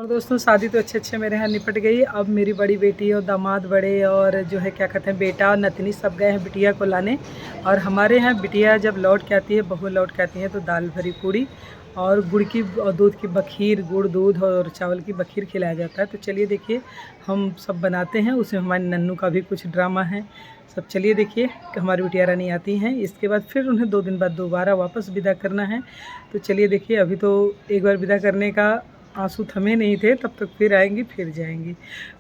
और दोस्तों शादी तो अच्छे मेरे यहाँ निपट गई। अब मेरी बड़ी बेटी और दामाद बड़े और जो है क्या कहते हैं बेटा और नतनी सब गए हैं बिटिया को लाने। और हमारे यहाँ बिटिया जब लौट के आती है, बहू लौट के आती है तो दाल भरी पूड़ी और गुड़ की और दूध की बखीर, गुड़ दूध और चावल की बखीर खिलाया जाता है। तो चलिए देखिए हम सब बनाते हैं, उसमें हमारे नन्नू का भी कुछ ड्रामा है सब। चलिए देखिए कि हमारी बिटिया रानी आती हैं, इसके बाद फिर उन्हें 2 दिन बाद दोबारा वापस विदा करना है। तो चलिए देखिए, अभी तो एक बार विदा करने का आंसू थमे नहीं थे, तब तक फिर आएंगी फिर जाएंगी।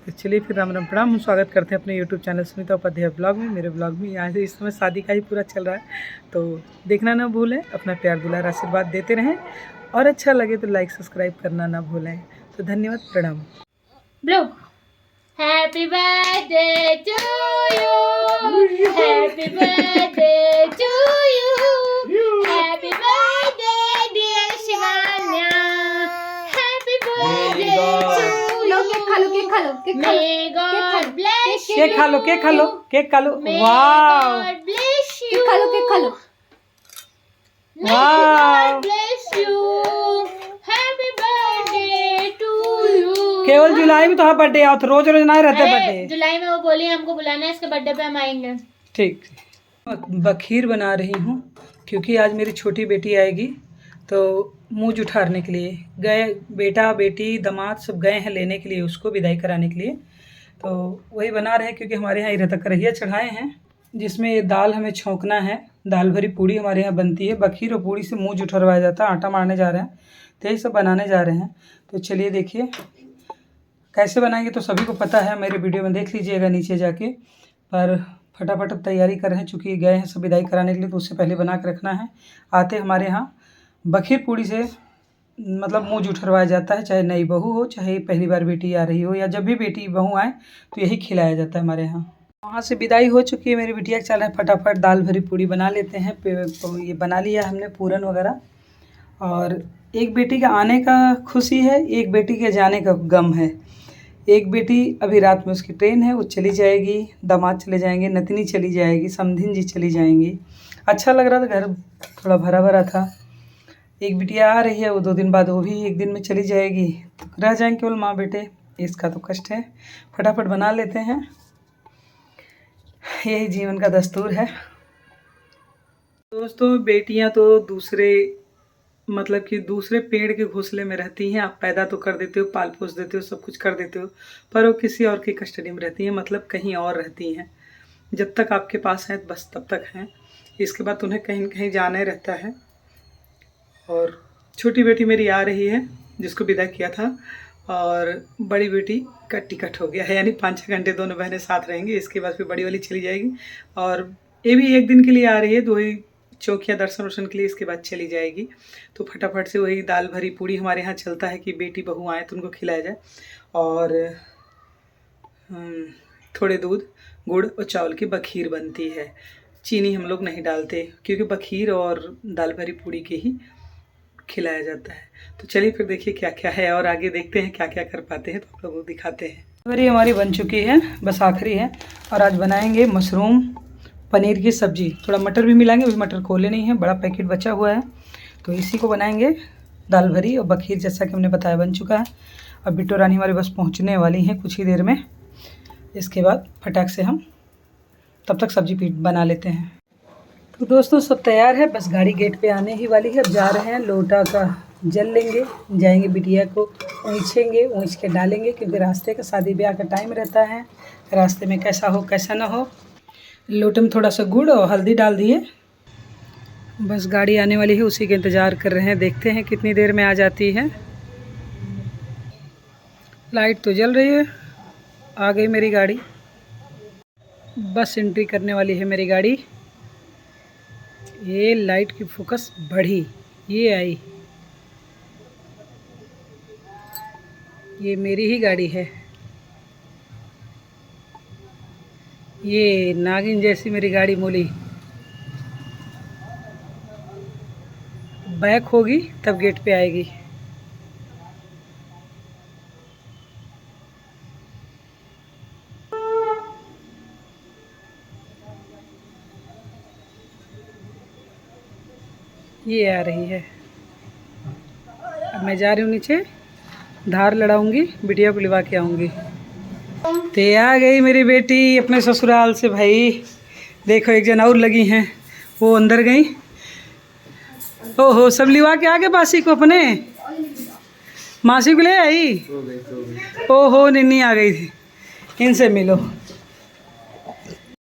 तो चलिए फिर राम राम प्रणाम। हम स्वागत करते हैं अपने YouTube channel Sunita Upadhyay blog में। मेरे ब्लॉग में यहाँ से इस समय शादी का ही पूरा चल रहा है, तो देखना ना भूलें, अपना प्यार दुलार आशीर्वाद देते रहें और अच्छा लगे तो लाइक सब्सक्राइब करना ना भूलें। तो धन्यवाद, प्रणाम। Happy birthday to you, happy birthday to you, happy birthday dear Shivanya, happy birthday to you. Cake खा लो, केक खा लो, केक खा लो, may god bless you. Cake खा लो, केक खा लो, केक खा लो। Wow, god bless you. Cake खा लो, केक खा लो। Wow, bless you, happy birthday to you. केवल जुलाई में तो हाँ बर्थडे आओ, तो रोज रोज ना रहते बर्थडे। जुलाई में वो बोली हमको बुलाना है, इसके बर्थडे पे हम आएंगे। ठीक। बखीर बना रही हूँ क्योंकि आज मेरी छोटी बेटी आएगी, तो मुँह जुठारने के लिए गए बेटा बेटी दामाद सब गए हैं लेने के लिए, उसको विदाई कराने के लिए। तो वही बना रहे हैं क्योंकि हमारे यहाँ इधर तक कढ़ैया चढ़ाए हैं जिसमें ये दाल हमें छौंकना है। दाल भरी पूड़ी हमारे यहाँ बनती है, बखीर और पूड़ी से मुँह जुठरवाया जाता है। आटा मारने जा रहे हैं, तो यही सब बनाने जा रहे हैं। तो चलिए देखिए कैसे बनाएंगे, तो सभी को पता है, मेरे वीडियो में देख लीजिएगा नीचे जाके। पर फटाफट अब तैयारी कर रहे हैं, चूँकि गए हैं सब विदाई कराने के लिए, तो उससे पहले बना के रखना है। आते हमारे यहाँ बखीर पूड़ी से मतलब मुँह जुठरवाया जाता है, चाहे नई बहू हो, चाहे पहली बार बेटी आ रही हो, या जब भी बेटी बहू आए तो यही खिलाया जाता है हमारे यहाँ। वहाँ से विदाई हो चुकी है मेरी बिटिया, चल रहा है फटाफट दाल भरी पूड़ी बना लेते हैं। ये बना लिया हमने पूरन वगैरह। और एक बेटी का आने का खुशी है, एक बेटी के जाने का गम है। एक बेटी अभी रात में उसकी ट्रेन है, वो चली जाएगी, दामाद चले जाएंगे, नतनी चली जाएगी, समधिन जी चली जाएंगी। अच्छा लग रहा था, घर थोड़ा भरा भरा था। एक बिटिया आ रही है, वो 2 दिन बाद वो भी 1 दिन में चली जाएगी, तो रह जाएंगे केवल माँ बेटे। इसका तो कष्ट है, फटाफट बना लेते हैं, यही जीवन का दस्तूर है। दोस्तों बेटियां तो दूसरे मतलब कि दूसरे पेड़ के घोंसले में रहती हैं। आप पैदा तो कर देते हो, पाल पोस देते हो, सब कुछ कर देते हो, पर वो किसी और की कस्टडी में रहती हैं, मतलब कहीं और रहती हैं। जब तक आपके पास हैं बस तब तक हैं, इसके बाद उन्हें कहीं न कहीं जाना रहता है। और छोटी बेटी मेरी आ रही है जिसको विदा किया था, और बड़ी बेटी का टिकट हो गया है, यानी 5-6 घंटे दोनों बहनें साथ रहेंगी। इसके बाद फिर बड़ी वाली चली जाएगी, और ये भी 1 दिन के लिए आ रही है, 2 ही चौकिया दर्शन वर्शन के लिए, इसके बाद चली जाएगी। तो फटाफट से वही दाल भरी पूड़ी हमारे यहाँ चलता है कि बेटी बहू आए तो उनको खिलाया जाए। और थोड़े दूध गुड़ और चावल की बखीर बनती है। चीनी हम लोग नहीं डालते क्योंकि बखीर और दाल भरी पूड़ी के ही खिलाया जाता है। तो चलिए फिर देखिए क्या क्या है, और आगे देखते हैं क्या क्या कर पाते हैं, तो आप लोगों को दिखाते हैं। अरे हमारी बन चुकी है, बस आखिरी है। और आज बनाएंगे मशरूम पनीर की सब्ज़ी, थोड़ा मटर भी मिलाएंगे, अभी मटर खोले नहीं है, बड़ा पैकेट बचा हुआ है, तो इसी को बनाएंगे। दाल भरी और बखीर जैसा कि हमने बताया बन चुका है। अब बिट्टो रानी हमारे बस पहुंचने वाली हैं कुछ ही देर में, इसके बाद फटाक से हम तब तक सब्जी पीट बना लेते हैं। तो दोस्तों सब तैयार है, बस गाड़ी गेट पे आने ही वाली है। अब जा रहे हैं, लोटा का जल लेंगे, जाएंगे बिटिया को ऊँचेंगे, ऊँच के डालेंगे, क्योंकि रास्ते का शादी ब्याह का टाइम रहता है, रास्ते में कैसा हो कैसा ना हो। लोटे में थोड़ा सा गुड़ और हल्दी डाल दिए, बस गाड़ी आने वाली है, उसी के इंतज़ार कर रहे हैं, देखते हैं कितनी देर में आ जाती है। लाइट तो जल रही है, आ गई मेरी गाड़ी, बस एंट्री करने वाली है मेरी गाड़ी। ये लाइट की फोकस बढ़ी, ये आई, ये मेरी ही गाड़ी है। ये नागिन जैसी मेरी गाड़ी मोली, बैक होगी तब गेट पे आएगी। ये आ रही है, अब मैं जा रही हूँ नीचे, धार लड़ाऊंगी, बिटिया को लिवा के आऊँगी। तो आ गई मेरी बेटी अपने ससुराल से भाई। देखो एक जन और लगी हैं, वो अंदर गई। ओहो, सब लिवा के आ गए बासी को अपने। मासी को ले आई। ओहो, निन्नी आ गई थी, इनसे मिलो।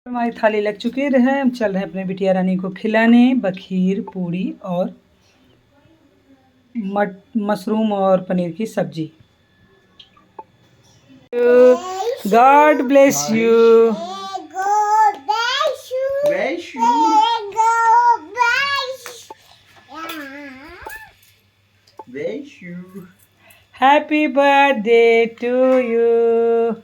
हमारी थाली लग चुकी है, हम चल रहे हैं अपने बिटिया रानी को खिलाने बखीर, पूड़ी और मशरूम और पनीर की सब्जी। God bless you. Happy birthday to you.